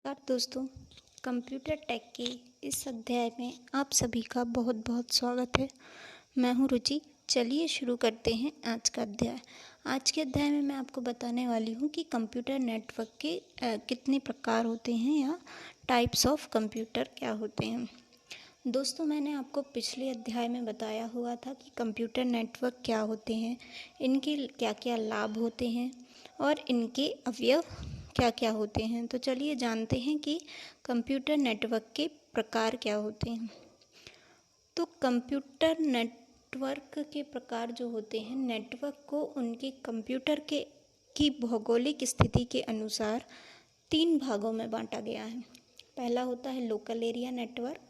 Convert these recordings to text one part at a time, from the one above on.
नमस्कार दोस्तों, computer take के इस अध्याय में आप सभी का बहुत बहुत स्वागत है। मैं हूं रुचि। चलिए शुरू करते हैं आज का अध्याय। आज के अध्याय में मैं आपको बताने वाली हूं कि कंप्यूटर नेटवर्क के कितने प्रकार होते हैं या टाइप्स ऑफ कंप्यूटर क्या होते हैं। दोस्तों, मैंने आपको पिछले अध्याय में बताया हुआ था कि कंप्यूटर नेटवर्क क्या होते हैं, इनके क्या क्या लाभ होते हैं और इनके अवयव क्या क्या होते हैं। तो चलिए जानते हैं कि कंप्यूटर नेटवर्क के प्रकार क्या होते हैं। तो कंप्यूटर नेटवर्क के प्रकार जो होते हैं, नेटवर्क को उनके कंप्यूटर की भौगोलिक स्थिति के अनुसार 3 भागों में बांटा गया है। पहला होता है लोकल एरिया नेटवर्क,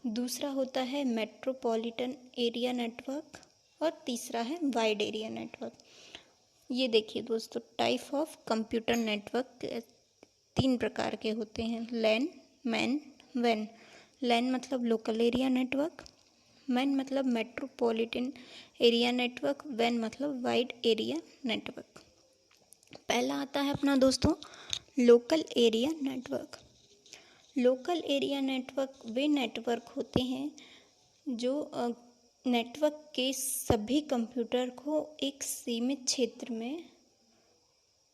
दूसरा होता है मेट्रोपॉलिटन एरिया नेटवर्क और तीसरा है वाइड एरिया नेटवर्क। ये देखिए दोस्तों, टाइप ऑफ कंप्यूटर नेटवर्क 3 प्रकार के होते हैं: लैन, मैन, वैन। लैन मतलब लोकल एरिया नेटवर्क, मैन मतलब मेट्रोपॉलिटन एरिया नेटवर्क, वैन मतलब वाइड एरिया नेटवर्क। पहला आता है अपना दोस्तों local area network. Local area network वे नेटवर्क होते हैं जो नेटवर्क के सभी कंप्यूटर को एक सीमित क्षेत्र में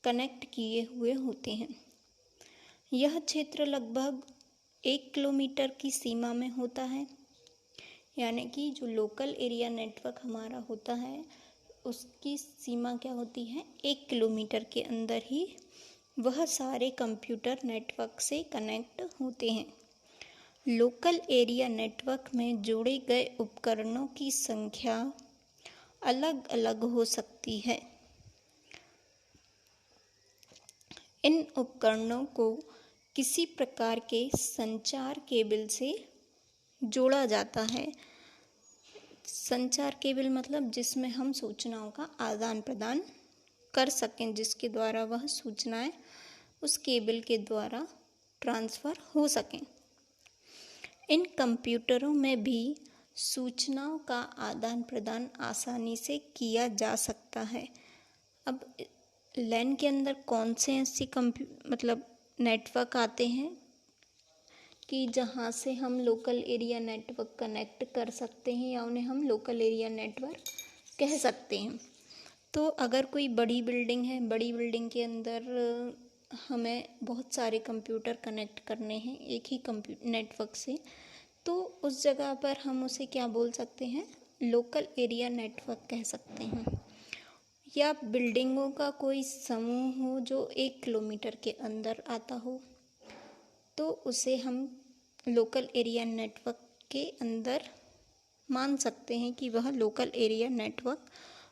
कनेक्ट किए हुए होते हैं। यह क्षेत्र लगभग 1 किलोमीटर की सीमा में होता है, यानी कि जो लोकल एरिया नेटवर्क हमारा होता है उसकी सीमा क्या होती है, 1 किलोमीटर के अंदर ही वह सारे कंप्यूटर नेटवर्क से कनेक्ट होते हैं। लोकल एरिया नेटवर्क में जोड़े गए उपकरणों की संख्या अलग अलग हो सकती है। इन उपकरणों को किसी प्रकार के संचार केबल से जोड़ा जाता है। संचार केबल मतलब जिसमें हम सूचनाओं का आदान प्रदान कर सकें, जिसके द्वारा वह सूचनाएं उस केबल के द्वारा ट्रांसफ़र हो सकें। इन कंप्यूटरों में भी सूचनाओं का आदान प्रदान आसानी से किया जा सकता है। अब लैन के अंदर कौन से ऐसे नेटवर्क आते हैं कि जहाँ से हम लोकल एरिया नेटवर्क कनेक्ट कर सकते हैं या उन्हें हम लोकल एरिया नेटवर्क कह सकते हैं। तो अगर कोई बड़ी बिल्डिंग है, बड़ी बिल्डिंग के अंदर हमें बहुत सारे कंप्यूटर कनेक्ट करने हैं एक ही नेटवर्क से, तो उस जगह पर हम उसे क्या बोल सकते हैं, लोकल एरिया नेटवर्क कह सकते हैं। या बिल्डिंगों का कोई समूह हो जो 1 किलोमीटर के अंदर आता हो, तो उसे हम लोकल एरिया नेटवर्क के अंदर मान सकते हैं कि वह लोकल एरिया नेटवर्क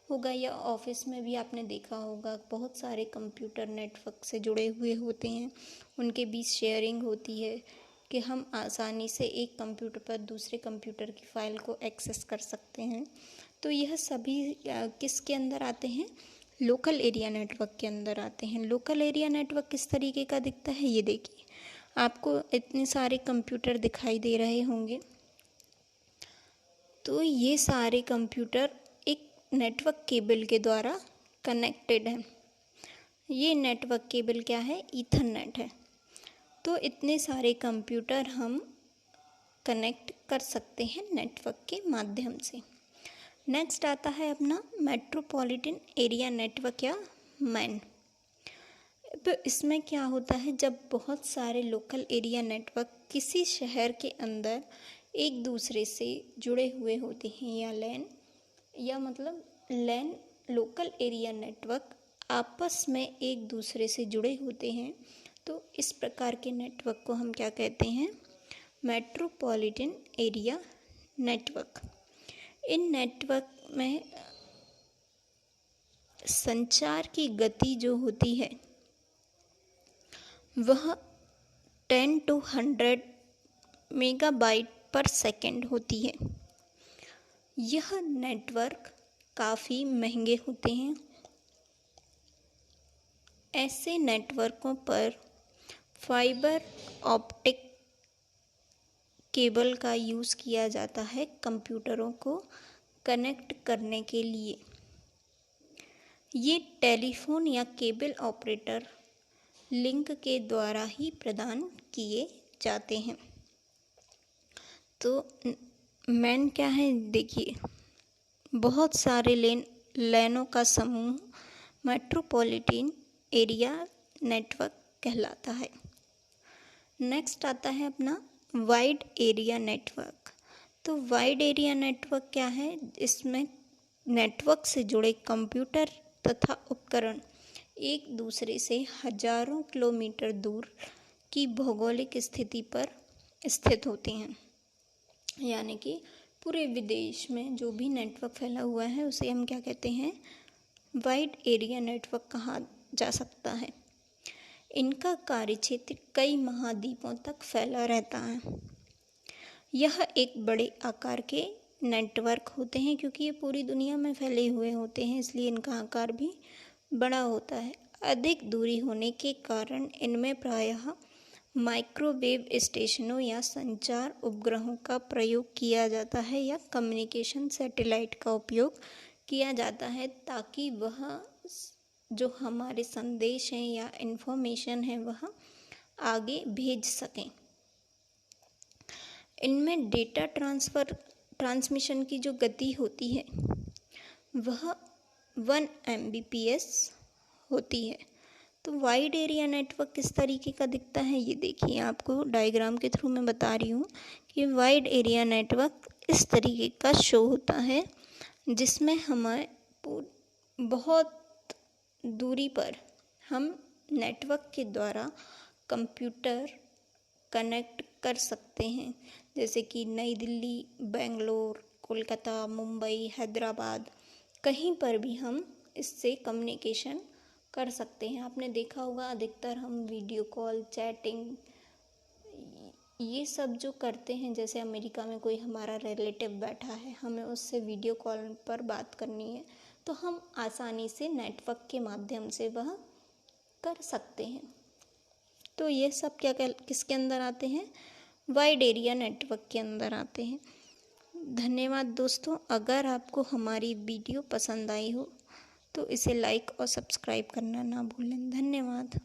होगा। या ऑफिस में भी आपने देखा होगा बहुत सारे कंप्यूटर नेटवर्क से जुड़े हुए होते हैं, उनके बीच शेयरिंग होती है कि हम आसानी से एक कंप्यूटर पर दूसरे कंप्यूटर की फ़ाइल को एक्सेस कर सकते हैं। तो यह सभी किसके अंदर आते हैं, लोकल एरिया नेटवर्क के अंदर आते हैं। लोकल एरिया नेटवर्क किस तरीके का दिखता है, ये देखिए, आपको इतने सारे कंप्यूटर दिखाई दे रहे होंगे। तो ये सारे कंप्यूटर एक नेटवर्क केबल के द्वारा कनेक्टेड हैं। ये नेटवर्क केबल क्या है, ईथरनेट है। तो इतने सारे कंप्यूटर हम कनेक्ट कर सकते हैं नेटवर्क के माध्यम से। नेक्स्ट आता है अपना मेट्रोपॉलिटन एरिया नेटवर्क या मैन। तो इसमें क्या होता है, जब बहुत सारे लोकल एरिया नेटवर्क किसी शहर के अंदर एक दूसरे से जुड़े हुए होते हैं, या लैन लोकल एरिया नेटवर्क आपस में एक दूसरे से जुड़े होते हैं, तो इस प्रकार के नेटवर्क को हम क्या कहते हैं, मेट्रोपॉलिटन एरिया नेटवर्क। इन नेटवर्क में संचार की गति जो होती है वह 10 to 100 मेगाबाइट पर सेकेंड होती है। यह नेटवर्क काफ़ी महंगे होते हैं। ऐसे नेटवर्कों पर फाइबर ऑप्टिक केबल का यूज़ किया जाता है कंप्यूटरों को कनेक्ट करने के लिए। ये टेलीफोन या केबल ऑपरेटर लिंक के द्वारा ही प्रदान किए जाते हैं। तो मैन क्या है, देखिए, बहुत सारे लाइनों का समूह मेट्रोपॉलिटन एरिया नेटवर्क कहलाता है। नेक्स्ट आता है अपना वाइड एरिया नेटवर्क। तो वाइड एरिया नेटवर्क क्या है, इसमें नेटवर्क से जुड़े कंप्यूटर तथा उपकरण एक दूसरे से हजारों किलोमीटर दूर की भौगोलिक स्थिति पर स्थित होते हैं। यानी कि पूरे विदेश में जो भी नेटवर्क फैला हुआ है उसे हम क्या कहते हैं, वाइड एरिया नेटवर्क कहा जा सकता है। इनका कार्यक्षेत्र कई महाद्वीपों तक फैला रहता है। यह एक बड़े आकार के नेटवर्क होते हैं, क्योंकि ये पूरी दुनिया में फैले हुए होते हैं, इसलिए इनका आकार भी बड़ा होता है। अधिक दूरी होने के कारण इनमें प्रायः माइक्रोवेव स्टेशनों या संचार उपग्रहों का प्रयोग किया जाता है या कम्युनिकेशन सैटेलाइट का उपयोग किया जाता है, ताकि वह जो हमारे संदेश हैं या इन्फॉर्मेशन है वह आगे भेज सकें। इनमें डेटा ट्रांसमिशन की जो गति होती है वह 1 Mbps होती है। तो वाइड एरिया नेटवर्क किस तरीके का दिखता है, ये देखिए, आपको डायग्राम के थ्रू मैं बता रही हूँ कि वाइड एरिया नेटवर्क इस तरीके का शो होता है, जिसमें हमें बहुत दूरी पर हम नेटवर्क के द्वारा कंप्यूटर कनेक्ट कर सकते हैं, जैसे कि नई दिल्ली, बेंगलोर, कोलकाता, मुंबई, हैदराबाद, कहीं पर भी हम इससे कम्युनिकेशन कर सकते हैं। आपने देखा होगा अधिकतर हम वीडियो कॉल, चैटिंग, ये सब जो करते हैं, जैसे अमेरिका में कोई हमारा रिलेटिव बैठा है, हमें उससे वीडियो कॉल पर बात करनी है, तो हम आसानी से नेटवर्क के माध्यम से वह कर सकते हैं। तो ये सब किसके अंदर आते हैं, वाइड एरिया नेटवर्क के अंदर आते हैं। धन्यवाद दोस्तों। अगर आपको हमारी वीडियो पसंद आई हो तो इसे लाइक और सब्सक्राइब करना ना भूलें। धन्यवाद।